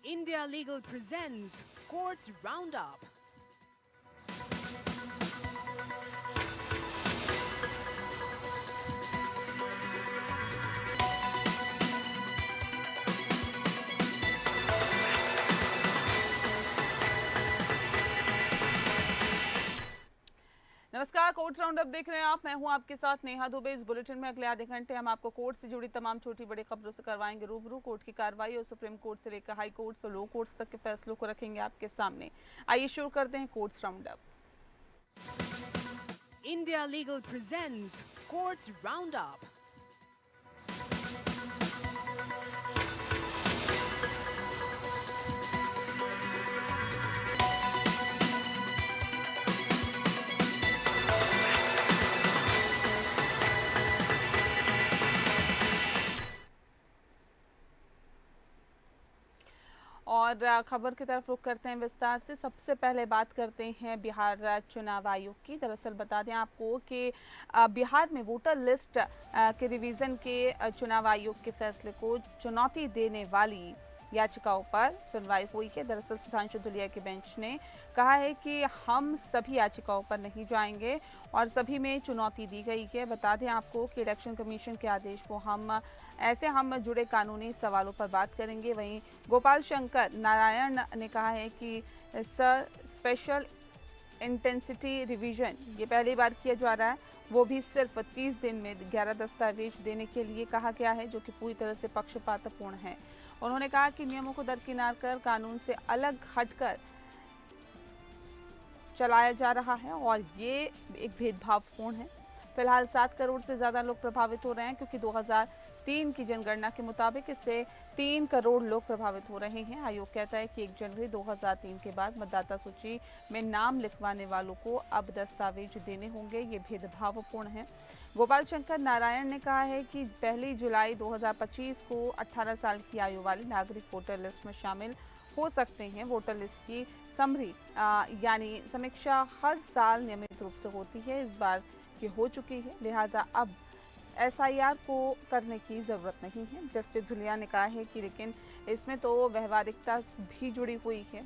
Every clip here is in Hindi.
India Legal presents Courts Roundup. नमस्कार, कोर्ट्स राउंडअप देख रहे हैं आप। मैं हूं आपके साथ नेहा दुबे। इस बुलेटिन में अगले आधे घंटे हम आपको कोर्ट से जुड़ी तमाम छोटी बड़ी खबरों से करवाएंगे रूबरू। कोर्ट की कार्रवाई और सुप्रीम कोर्ट से लेकर हाई कोर्ट्स और लो कोर्ट्स तक के फैसलों को रखेंगे आपके सामने। आइए शुरू करते हैं courts roundup. India Legal presents Courts Roundup. और खबर की तरफ रुख करते हैं विस्तार से। सबसे पहले बात करते हैं बिहार चुनाव आयोग की। दरअसल बता दें आपको कि बिहार में वोटर लिस्ट के रिवीजन के चुनाव आयोग के फैसले को चुनौती देने वाली याचिकाओं पर सुनवाई हुई है। दरअसल सुधांशु धुलिया की बेंच ने कहा है कि हम सभी याचिकाओं पर नहीं जाएंगे और सभी में चुनौती दी गई है। बता दें आपको कि इलेक्शन कमीशन के आदेश को हम जुड़े कानूनी सवालों पर बात करेंगे। वहीं गोपाल शंकर नारायण ने कहा है कि सर स्पेशल इंटेंसिटी रिवीजन ये पहली बार किया जा रहा है, वो भी सिर्फ 30 दिन में 11 दस्तावेज देने के लिए कहा गया है, जो कि पूरी तरह से पक्षपातपूर्ण है। उन्होंने कहा कि नियमों को दरकिनार कर कानून से अलग हटकर चलाया जा रहा है और ये एक भेदभावपूर्ण है। फिलहाल 7 करोड़ से ज़्यादा लोग प्रभावित हो रहे हैं, क्योंकि 2003 की जनगणना के मुताबिक इससे 3 करोड़ लोग प्रभावित हो रहे हैं। आयोग कहता है कि 1 जनवरी 2003 के बाद मतदाता सूची में नाम लिखवाने वालों को अब दस्तावेज देने होंगे। ये भेदभावपूर्ण है। गोपाल शंकर नारायण ने कहा है कि 1 जुलाई 2025 को 18 साल की आयु वाले नागरिक वोटर लिस्ट में शामिल हो सकते हैं। वोटर लिस्ट की समरी यानी समीक्षा हर साल नियमित रूप से होती है। इस बार ये हो चुकी है, लिहाजा अब एसआईआर को करने की ज़रूरत नहीं है। जस्टिस धुलिया ने कहा है कि लेकिन इसमें तो व्यवहारिकता भी जुड़ी हुई है।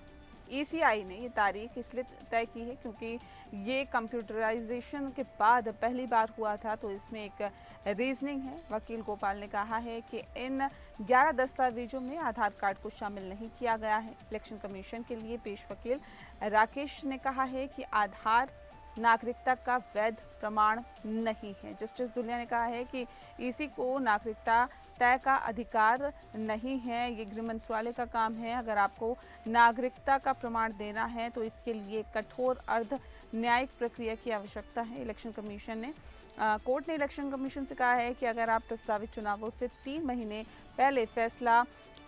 ईसीआई ने ये तारीख इसलिए तय की है क्योंकि ये कंप्यूटराइजेशन के बाद पहली बार हुआ था, तो इसमें एक रीजनिंग है। वकील गोपाल ने कहा है कि इन 11 दस्तावेजों में आधार कार्ड को शामिल नहीं किया गया है। इलेक्शन कमीशन के लिए पेश वकील राकेश ने कहा है कि आधार नागरिकता का वैध प्रमाण नहीं है। जस्टिस दुलिया ने कहा है कि ईसी को नागरिकता तय का अधिकार नहीं है, ये गृह मंत्रालय का काम है। अगर आपको नागरिकता का प्रमाण देना है तो इसके लिए कठोर अर्ध न्यायिक प्रक्रिया की आवश्यकता है। इलेक्शन कमीशन ने कोर्ट ने इलेक्शन कमीशन से कहा है कि अगर आप प्रस्तावित चुनावों से 3 महीने पहले फैसला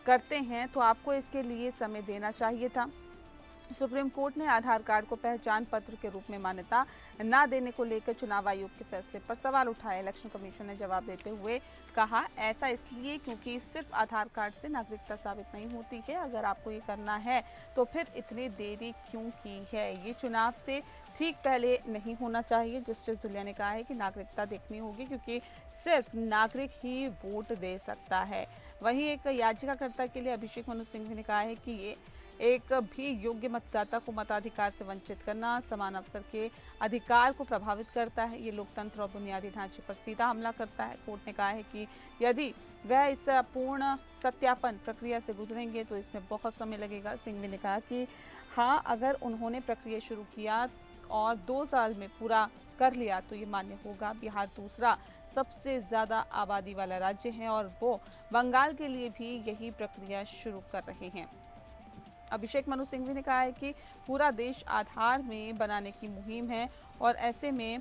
करते हैं तो आपको इसके लिए समय देना चाहिए था। सुप्रीम कोर्ट ने आधार कार्ड को पहचान पत्र के रूप में मान्यता न देने को लेकर चुनाव आयोग के फैसले पर सवाल उठाया। इलेक्शन कमीशन ने जवाब देते हुए कहा, ऐसा इसलिए क्योंकि सिर्फ आधार कार्ड से नागरिकता साबित नहीं होती है। अगर आपको ये करना है तो फिर इतनी देरी क्यों की है? ये चुनाव से ठीक पहले नहीं होना चाहिए। जस्टिस धुलिया ने कहा है कि नागरिकता देखनी होगी, क्योंकि सिर्फ नागरिक ही वोट दे सकता है। वहीं एक याचिकाकर्ता के लिए अभिषेक मनु सिंघवी ने कहा है कि ये एक भी योग्य मतदाता को मताधिकार से वंचित करना समान अवसर के अधिकार को प्रभावित करता है। ये लोकतंत्र और बुनियादी ढांचे पर सीधा हमला करता है। कोर्ट ने कहा है कि यदि वह इस पूर्ण सत्यापन प्रक्रिया से गुजरेंगे तो इसमें बहुत समय लगेगा। सिंघवी ने कहा कि हाँ, अगर उन्होंने प्रक्रिया शुरू किया और 2 साल में पूरा कर लिया तो ये मान्य होगा। बिहार दूसरा सबसे ज़्यादा आबादी वाला राज्य है और वो बंगाल के लिए भी यही प्रक्रिया शुरू कर रहे हैं। अभिषेक मनु सिंघवी ने कहा है कि पूरा देश आधार में बनाने की मुहिम है और ऐसे में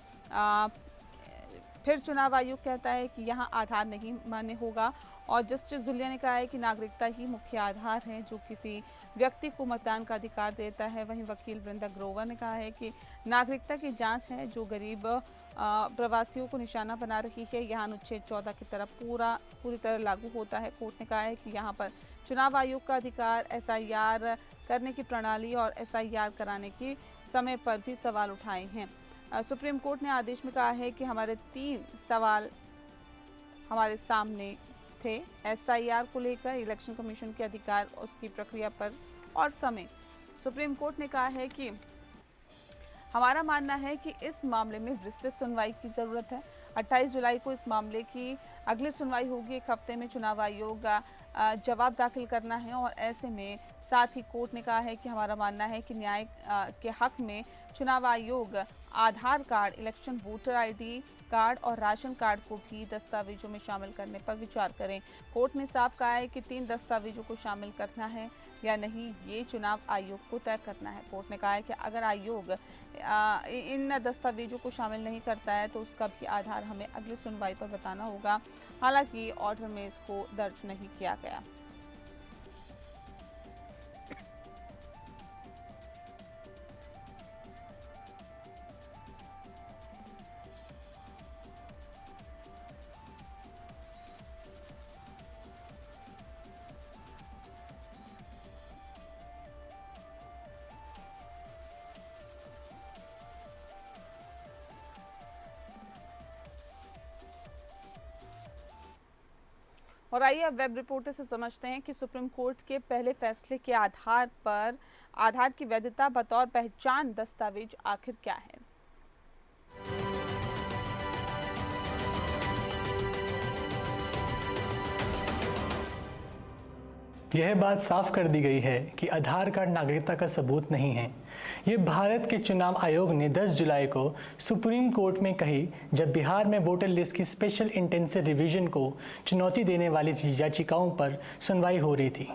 फिर चुनाव आयोग कहता है कि यहाँ आधार नहीं मान्य होगा। और जस्टिस धुलिया ने कहा है कि नागरिकता ही मुख्य आधार है जो किसी व्यक्ति को मतदान का अधिकार देता है। वहीं वकील वृंदा ग्रोवर ने कहा है कि नागरिकता की जांच है जो गरीब प्रवासियों को निशाना बना रही है, यहाँ अनुच्छेद 14 की तरफ पूरी तरह लागू होता है। कोर्ट ने कहा है कि यहाँ पर चुनाव आयोग का अधिकार एसआईआर करने की प्रणाली और एसआईआर कराने की समय पर भी सवाल उठाए हैं। सुप्रीम कोर्ट ने आदेश में कहा है कि हमारे 3 सवाल हमारे सामने थे। एसआईआर को लेकर इलेक्शन कमीशन के अधिकार, उसकी प्रक्रिया पर और समय। सुप्रीम कोर्ट ने कहा है कि हमारा मानना है कि इस मामले में विस्तृत सुनवाई की जरूरत है। 28 जुलाई को इस मामले की अगली सुनवाई होगी। एक हफ्ते में चुनाव आयोग जवाब दाखिल करना है और ऐसे में साथ ही कोर्ट ने कहा है कि हमारा मानना है कि न्याय के हक में चुनाव आयोग Aadhaar card, election voter ID card और राशन कार्ड को भी दस्तावेजों में शामिल करने पर विचार करें। कोर्ट ने साफ कहा है कि 3 दस्तावेजों को शामिल करना है या नहीं, ये चुनाव आयोग को तय करना है। कोर्ट ने कहा है कि अगर आयोग इन दस्तावेजों को शामिल नहीं करता है तो उसका भी आधार हमें अगली सुनवाई पर बताना होगा। हालांकि ऑर्डर में इसको दर्ज नहीं किया गया। और आइए अब वेब रिपोर्टर से समझते हैं कि सुप्रीम कोर्ट के पहले फैसले के आधार पर आधार की वैधता बतौर पहचान दस्तावेज आखिर क्या है। यह बात साफ कर दी गई है कि आधार कार्ड नागरिकता का सबूत नहीं है। ये भारत के चुनाव आयोग ने 10 जुलाई को सुप्रीम कोर्ट में कही, जब बिहार में वोटर लिस्ट की स्पेशल इंटेंसिव रिवीजन को चुनौती देने वाली याचिकाओं पर सुनवाई हो रही थी।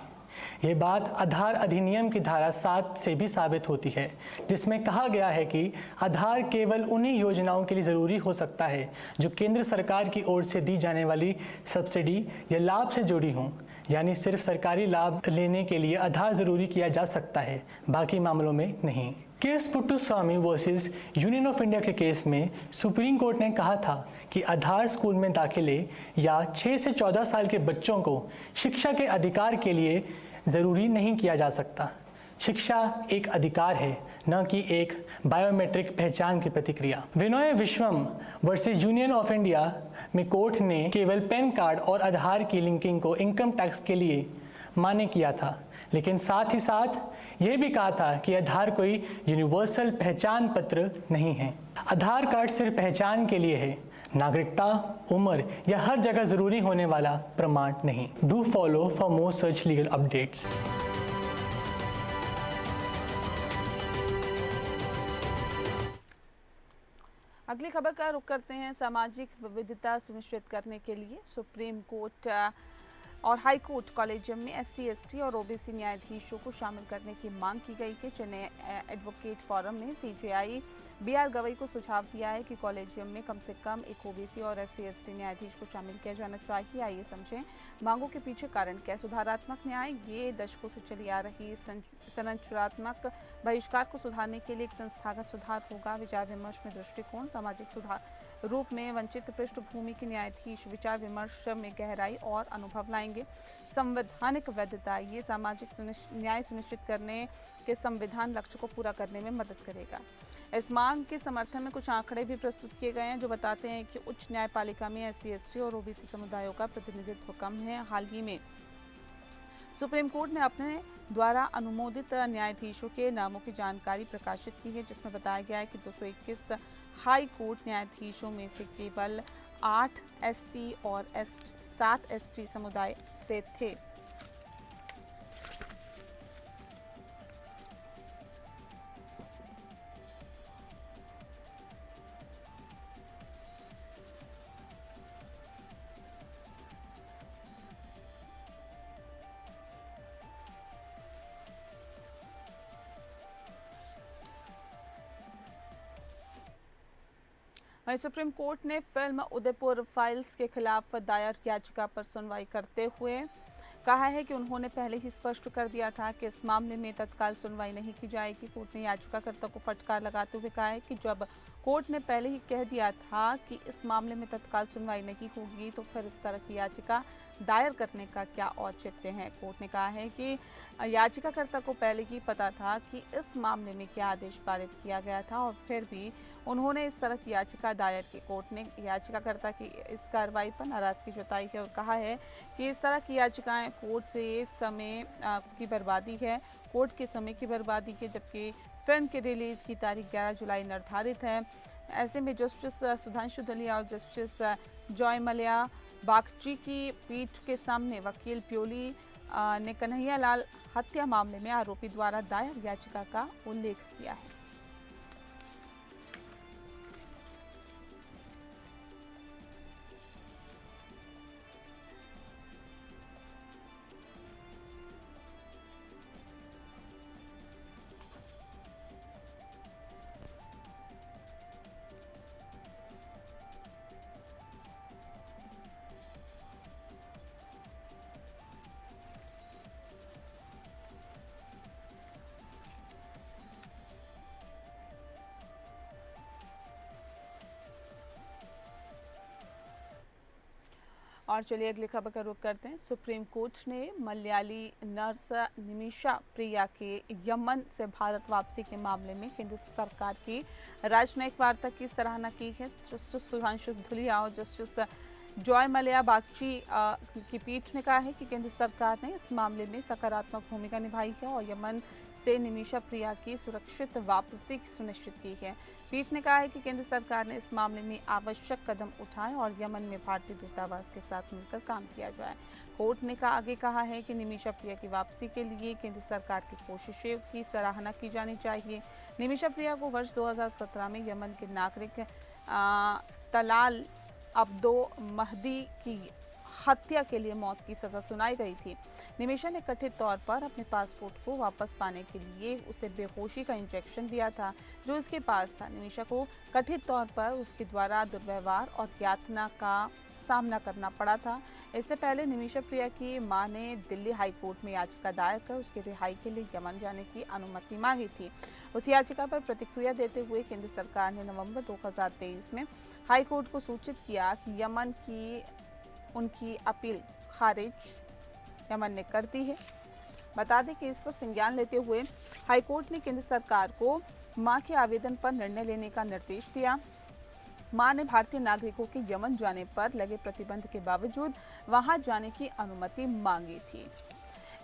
ये बात आधार अधिनियम की धारा 7 से भी साबित होती है, जिसमें कहा गया है कि आधार केवल उन्हीं योजनाओं के लिए ज़रूरी हो सकता है जो केंद्र सरकार की ओर से दी जाने वाली सब्सिडी या लाभ से जुड़ी हों। यानी सिर्फ सरकारी लाभ लेने के लिए आधार ज़रूरी किया जा सकता है, बाकी मामलों में नहीं। Case Puttaswamy versus union of India के केस में सुप्रीम कोर्ट ने कहा था कि आधार स्कूल में दाखिले या 6 से 14 साल के बच्चों को शिक्षा के अधिकार के लिए ज़रूरी नहीं किया जा सकता। शिक्षा एक अधिकार है, न कि एक बायोमेट्रिक पहचान की प्रतिक्रिया। विनोय विश्वम वर्सेस यूनियन ऑफ इंडिया में कोर्ट ने केवल पैन कार्ड और आधार की लिंकिंग को इनकम टैक्स के लिए मान्य किया था, लेकिन साथ ही साथ यह भी कहा था कि आधार कोई यूनिवर्सल पहचान पत्र नहीं है। आधार कार्ड सिर्फ पहचान के लिए है, नागरिकता, उम्र या हर जगह ज़रूरी होने वाला प्रमाण नहीं। Do follow for more such legal updates. अगली खबर का रुख करते हैं। सामाजिक विविधता सुनिश्चित करने के लिए सुप्रीम कोर्ट और हाई कोर्ट कॉलेजियम में SC, ST और OBC न्यायाधीशों को शामिल करने की मांग की गई है। चेन्नई एडवोकेट फोरम ने CJI BR गवई को सुझाव दिया है कि कॉलेजियम में कम से कम एक OBC और SC, ST न्यायाधीश को शामिल किया जाना चाहिए। आइए समझें मांगों के पीछे कारण क्या। सुधारात्मक न्याय, ये दशकों से चली आ रही संरचनात्मक बहिष्कार को सुधारने के लिए एक संस्थागत सुधार होगा। विचार विमर्श में दृष्टिकोण, सामाजिक सुधार रूप में वंचित पृष्ठभूमि के न्यायाधीश विचार विमर्श में गहराई और अनुभव लाएंगे। संवैधानिक वैधता, ये सामाजिक न्याय सुनिश्चित करने के संविधान लक्ष्य को पूरा करने में मदद करेगा। इस मांग के समर्थन में कुछ आंकड़े भी प्रस्तुत किए गए हैं जो बताते हैं कि उच्च न्यायपालिका में SC, ST और OBC समुदायों का प्रतिनिधित्व कम है। हाल ही में सुप्रीम कोर्ट ने अपने द्वारा अनुमोदित न्यायाधीशों के नामों की जानकारी प्रकाशित की है, जिसमें बताया गया है कि 221 हाई कोर्ट न्यायाधीशों में से केवल 8 SC और 7 ST समुदाय से थे। वहीं सुप्रीम कोर्ट ने फिल्म उदयपुर फाइल्स के खिलाफ दायर याचिका पर सुनवाई करते हुए कहा है कि उन्होंने पहले ही स्पष्ट कर दिया था कि इस मामले में तत्काल सुनवाई नहीं की जाएगी। कोर्ट ने याचिकाकर्ता को फटकार लगाते हुए कहा है कि जब कोर्ट ने पहले ही कह दिया था कि इस मामले में तत्काल सुनवाई नहीं होगी तो फिर इस तरह की याचिका दायर करने का क्या औचित्य है। कोर्ट ने कहा है कि याचिकाकर्ता को पहले ही पता था कि इस मामले में क्या आदेश पारित किया गया था और फिर भी उन्होंने इस तरह की याचिका दायर की। कोर्ट ने याचिकाकर्ता की इस कार्रवाई पर नाराजगी जताई है और कहा है कि इस तरह की याचिकाएं कोर्ट से समय की बर्बादी है, कोर्ट के समय की बर्बादी है, जबकि फिल्म की रिलीज की तारीख 11 जुलाई निर्धारित है। ऐसे में जस्टिस सुधांशु धलिया और जस्टिस जॉय मल्या बागची की पीठ के सामने वकील प्योली ने कन्हैया लाल हत्या मामले में आरोपी द्वारा दायर याचिका का उल्लेख किया है। और चलिए अगली खबर का रुख करते हैं। सुप्रीम कोर्ट ने मलयाली नर्स निमिषा प्रिया के यमन से भारत वापसी के मामले में केंद्र सरकार की राजनयिक वार्ता की सराहना की है। जस्टिस सुधांशु धुलिया और जस्टिस जॉय मल्या बागची की पीठ ने कहा है कि केंद्र सरकार ने इस मामले में सकारात्मक भूमिका निभाई है और यमन से निमिषा प्रिया की सुरक्षित वापसी सुनिश्चित की है। पीठ ने कहा है कि केंद्र सरकार ने इस मामले में आवश्यक कदम उठाए और यमन में भारतीय दूतावास के साथ मिलकर काम किया जाए। कोर्ट ने आगे कहा है कि निमिषा प्रिया की वापसी के लिए केंद्र सरकार की कोशिशों की सराहना की जानी चाहिए। निमिषा प्रिया को वर्ष 2017 में यमन के नागरिक तलाल अब्दो महदी की हत्या के लिए मौत की सजा सुनाई गई थी। निमिषा ने कथित तौर पर अपने पासपोर्ट को वापस पाने के लिए उसे बेहोशी का इंजेक्शन दिया था जो उसके पास था। निमिषा को कथित तौर पर उसके द्वारा दुर्व्यवहार और यातना का सामना करना पड़ा था। इससे पहले निमिषा प्रिया की मां ने दिल्ली हाई कोर्ट में याचिका दायर कर उसकी रिहाई के लिए यमन जाने की अनुमति मांगी थी। उस याचिका पर प्रतिक्रिया देते हुए केंद्र सरकार ने नवंबर 2023 में हाई कोर्ट को सूचित किया कि यमन की उनकी अपील खारिज यमन ने कर दी है। बता दें कि इस पर संज्ञान लेते हुए हाई कोर्ट ने केंद्र सरकार को मां के आवेदन पर निर्णय लेने का निर्देश दिया। मां ने भारतीय नागरिकों के यमन जाने पर लगे प्रतिबंध के बावजूद वहां जाने की अनुमति मांगी थी।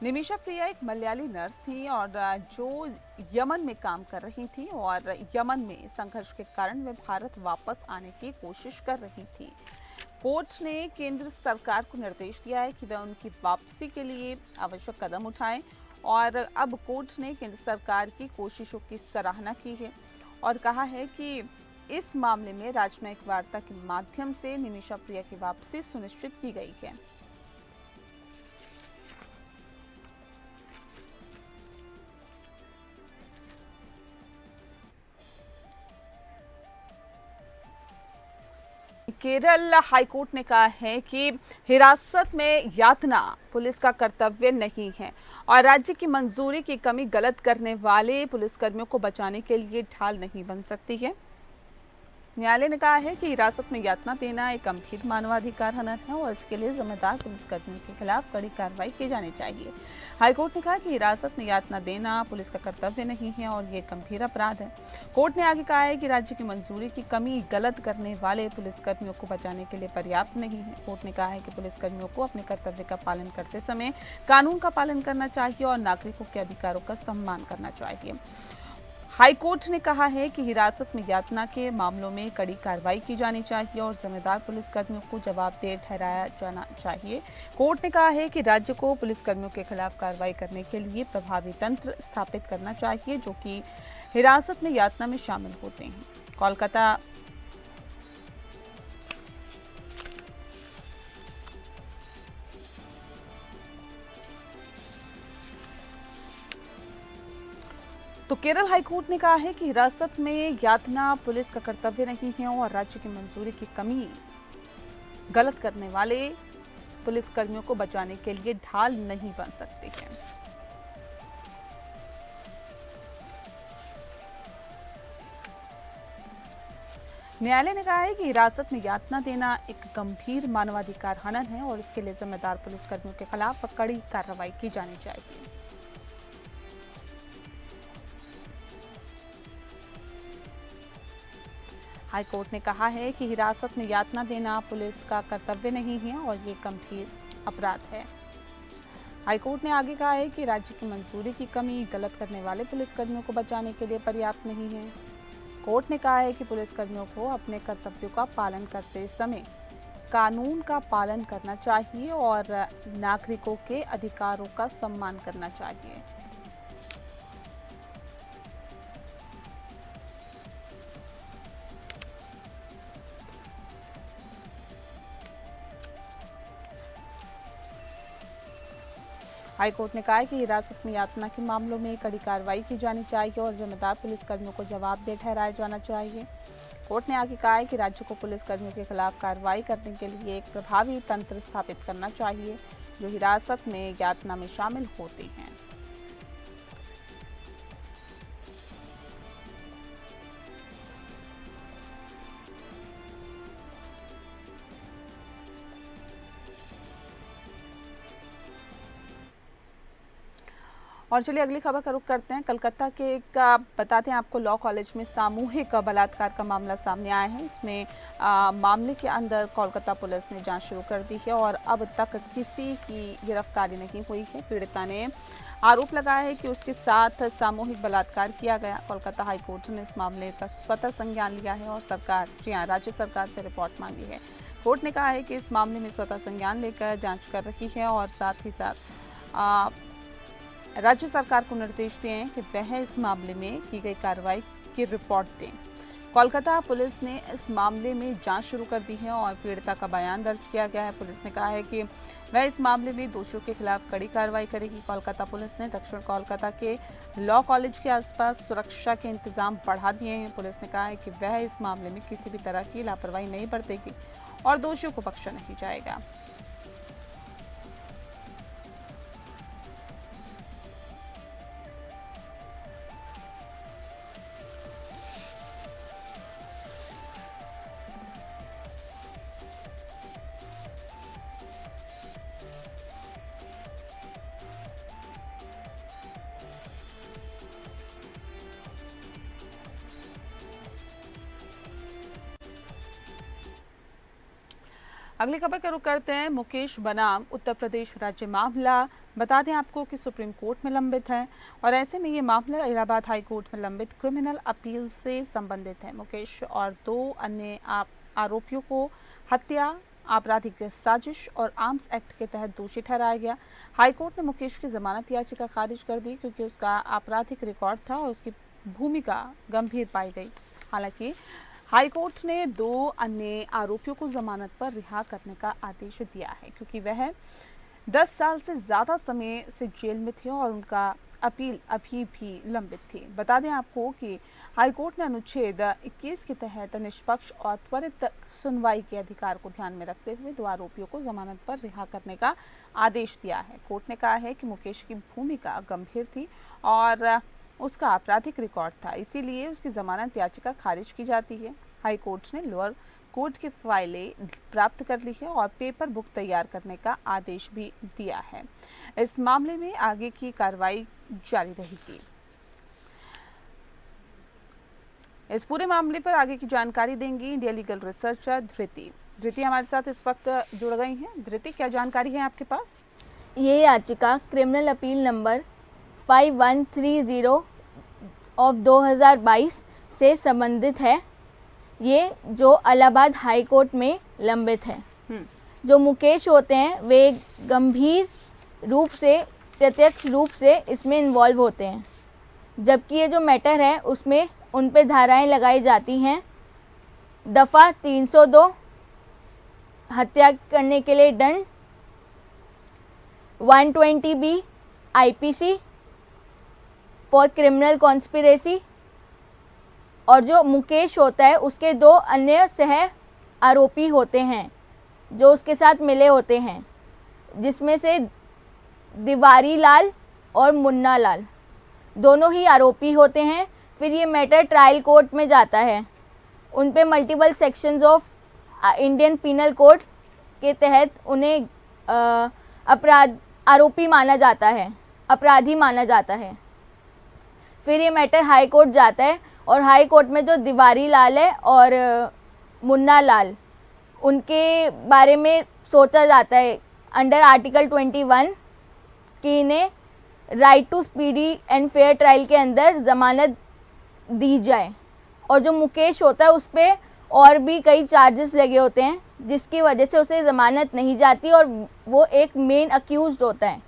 निमिषा प्रिया एक मलयाली नर्स थी और जो यमन में काम कर रही थी और यमन में संघर्ष के कारण वे भारत वापस आने की कोशिश कर रही थी। कोर्ट ने केंद्र सरकार को निर्देश दिया है कि वह उनकी वापसी के लिए आवश्यक कदम उठाएं और अब कोर्ट ने केंद्र सरकार की कोशिशों की सराहना की है और कहा है कि इस मामले में राजनयिक वार्ता के माध्यम से निमिषा प्रिया की वापसी सुनिश्चित की गई है। केरल हाईकोर्ट ने कहा है कि हिरासत में यातना पुलिस का कर्तव्य नहीं है और राज्य की मंजूरी की कमी गलत करने वाले पुलिसकर्मियों को बचाने के लिए ढाल नहीं बन सकती है। न्यायालय ने कहा है कि हिरासत में यातना देना एक गंभीर मानवाधिकार हनन है और इसके लिए जिम्मेदार पुलिसकर्मियों के खिलाफ कड़ी कार्रवाई की जानी चाहिए। हाईकोर्ट ने कहा कि हिरासत में यातना देना पुलिस का कर्तव्य नहीं है और ये गंभीर अपराध है। कोर्ट ने आगे कहा है कि राज्य की मंजूरी की कमी गलत करने वाले पुलिसकर्मियों को बचाने के लिए पर्याप्त नहीं है। कोर्ट ने कहा है कि पुलिसकर्मियों को अपने कर्तव्य का पालन करते समय कानून का पालन करना चाहिए और नागरिकों के अधिकारों का सम्मान करना चाहिए। हाईकोर्ट ने कहा है कि हिरासत में यातना के मामलों में कड़ी कार्रवाई की जानी चाहिए और जिम्मेदार पुलिसकर्मियों को जवाबदेह ठहराया जाना चाहिए। कोर्ट ने कहा है कि राज्य को पुलिसकर्मियों के खिलाफ कार्रवाई करने के लिए प्रभावी तंत्र स्थापित करना चाहिए जो कि हिरासत में यातना में शामिल होते हैं। कोलकाता तो केरल हाईकोर्ट ने कहा है कि हिरासत में यातना पुलिस का कर्तव्य नहीं है और राज्य की मंजूरी की कमी गलत करने वाले पुलिसकर्मियों को बचाने के लिए ढाल नहीं बन सकती है। न्यायालय ने कहा है कि हिरासत में यातना देना एक गंभीर मानवाधिकार हनन है और इसके लिए जिम्मेदार पुलिसकर्मियों के खिलाफ कड़ी कार्रवाई की जानी चाहिए। हाईकोर्ट ने कहा है कि हिरासत में यातना देना पुलिस का कर्तव्य नहीं है और ये गंभीर अपराध है। हाईकोर्ट ने आगे कहा है कि राज्य की मंजूरी की कमी गलत करने वाले पुलिसकर्मियों को बचाने के लिए पर्याप्त नहीं है। कोर्ट ने कहा है कि पुलिसकर्मियों को अपने कर्तव्यों का पालन करते समय कानून का पालन करना चाहिए और नागरिकों के अधिकारों का सम्मान करना चाहिए। हाईकोर्ट ने कहा है कि हिरासत में यातना के मामलों में कड़ी कार्रवाई की जानी चाहिए और जिम्मेदार पुलिसकर्मियों को जवाबदेह ठहराया जाना चाहिए। कोर्ट ने आगे कहा है कि राज्य को पुलिसकर्मियों के खिलाफ कार्रवाई करने के लिए एक प्रभावी तंत्र स्थापित करना चाहिए जो हिरासत में यातना में शामिल होते हैं। और चलिए अगली खबर का रुख करते हैं। कलकत्ता के एक बताते हैं आपको लॉ कॉलेज में सामूहिक बलात्कार का मामला सामने आया है। इसमें मामले के अंदर कोलकाता पुलिस ने जांच शुरू कर दी है और अब तक किसी की गिरफ्तारी नहीं हुई है। पीड़िता ने आरोप लगाया है कि उसके साथ सामूहिक बलात्कार किया गया। कोलकाता हाईकोर्ट ने इस मामले का स्वतः संज्ञान लिया है और राज्य सरकार से रिपोर्ट मांगी है। कोर्ट ने कहा है कि इस मामले में स्वतः संज्ञान लेकर जाँच कर रही है और साथ ही साथ राज्य सरकार को निर्देश दिए हैं कि वह इस मामले में की गई कार्रवाई की रिपोर्ट दें। कोलकाता पुलिस ने इस मामले में जांच शुरू कर दी है और पीड़िता का बयान दर्ज किया गया है। पुलिस ने कहा है कि वह इस मामले में दोषियों के खिलाफ कड़ी कार्रवाई करेगी। कोलकाता पुलिस ने दक्षिण कोलकाता के लॉ कॉलेज के आसपास सुरक्षा के इंतजाम बढ़ा दिए हैं। पुलिस ने कहा है कि वह इस मामले में किसी भी तरह की लापरवाही नहीं बरतेगी और दोषियों को बख्शा नहीं जाएगा। अगली खबर का रुख करते हैं। मुकेश बनाम उत्तर प्रदेश राज्य मामला बता दें आपको कि सुप्रीम कोर्ट में लंबित है और ऐसे में ये मामला इलाहाबाद हाई कोर्ट में लंबित क्रिमिनल अपील से संबंधित है। मुकेश और 2 अन्य आरोपियों को हत्या, आपराधिक साजिश और आर्म्स एक्ट के तहत दोषी ठहराया गया। हाईकोर्ट ने मुकेश की जमानत याचिका खारिज कर दी क्योंकि उसका आपराधिक रिकॉर्ड था और उसकी भूमिका गंभीर पाई गई। हालांकि हाईकोर्ट ने 2 अन्य आरोपियों को जमानत पर रिहा करने का आदेश दिया है क्योंकि वह 10 साल से ज़्यादा समय से जेल में थे और उनका अपील अभी भी लंबित थी। बता दें आपको कि हाईकोर्ट ने अनुच्छेद 21 के तहत निष्पक्ष और त्वरित सुनवाई के अधिकार को ध्यान में रखते हुए 2 आरोपियों को जमानत पर रिहा करने का आदेश दिया है। कोर्ट ने कहा है कि मुकेश की भूमिका गंभीर थी और उसका आपराधिक रिकॉर्ड था, इसीलिए उसकी जमानत याचिका खारिज की जाती है। हाई कोर्ट ने लोअर कोर्ट की फाइलें प्राप्त कर ली है और पेपर बुक तैयार करने का आदेश भी दिया है। इस मामले में आगे की कार्रवाई जारी रहेगी। इस पूरे मामले पर आगे की जानकारी देंगी इंडिया लीगल रिसर्चर धृति हमारे साथ इस वक्त जुड़ गई हैं। धृति, क्या जानकारी है आपके पास? ये याचिका क्रिमिनल अपील नंबर 5130 ऑफ 2022 से संबंधित है। ये जो इलाहाबाद हाई कोर्ट में लंबित है। जो मुकेश होते हैं वे गंभीर रूप से, प्रत्यक्ष रूप से इसमें इन्वॉल्व होते हैं, जबकि ये जो मैटर है उसमें उन पे धाराएं लगाई जाती हैं। दफ़ा 302 हत्या करने के लिए दंड, 120B IPC for criminal conspiracy, और जो मुकेश होता है उसके 2 अन्य सह आरोपी होते हैं जो उसके साथ मिले होते हैं, जिसमें से दिवारी लाल और मुन्ना लाल दोनों ही आरोपी होते हैं। फिर ये मैटर ट्रायल कोर्ट में जाता है। उन पे multiple sections of Indian penal code के तहत उन्हें आरोपी माना जाता है, अपराधी माना जाता है। फिर ये मैटर हाई कोर्ट जाता है और हाई कोर्ट में जो तिवारी लाल है और मुन्ना लाल, उनके बारे में सोचा जाता है अंडर आर्टिकल 21 कि इन्हें right to speedy and fair trial के अंदर ज़मानत दी जाए। और जो मुकेश होता है उस पर और भी कई चार्जेस लगे होते हैं जिसकी वजह से उसे ज़मानत नहीं जाती और वो एक मेन अक्यूज्ड होता है,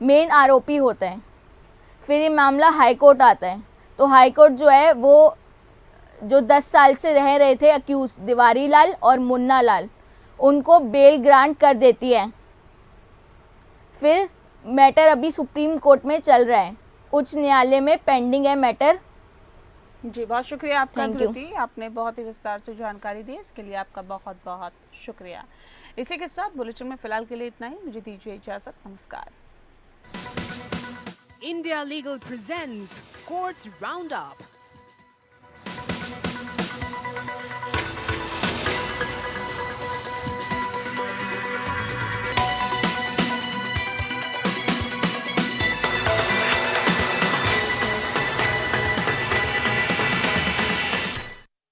मेन आरोपी होता है। फिर ये मामला हाई कोर्ट आता है तो हाई कोर्ट जो है वो जो 10 साल से रह रहे थे अक्यूज तिवारी लाल और मुन्ना लाल, उनको बेल ग्रांट कर देती है। फिर मैटर अभी सुप्रीम कोर्ट में चल रहा है, उच्च न्यायालय में पेंडिंग है मैटर। जी बहुत शुक्रिया आपका Thank you. कृति, आपने बहुत ही विस्तार से जानकारी दी, इसके लिए आपका बहुत बहुत शुक्रिया। इसी के साथ बुलेटिन में फिलहाल के लिए इतना ही, मुझे दीजिए इजाजत, नमस्कार। India Legal presents Courts Roundup.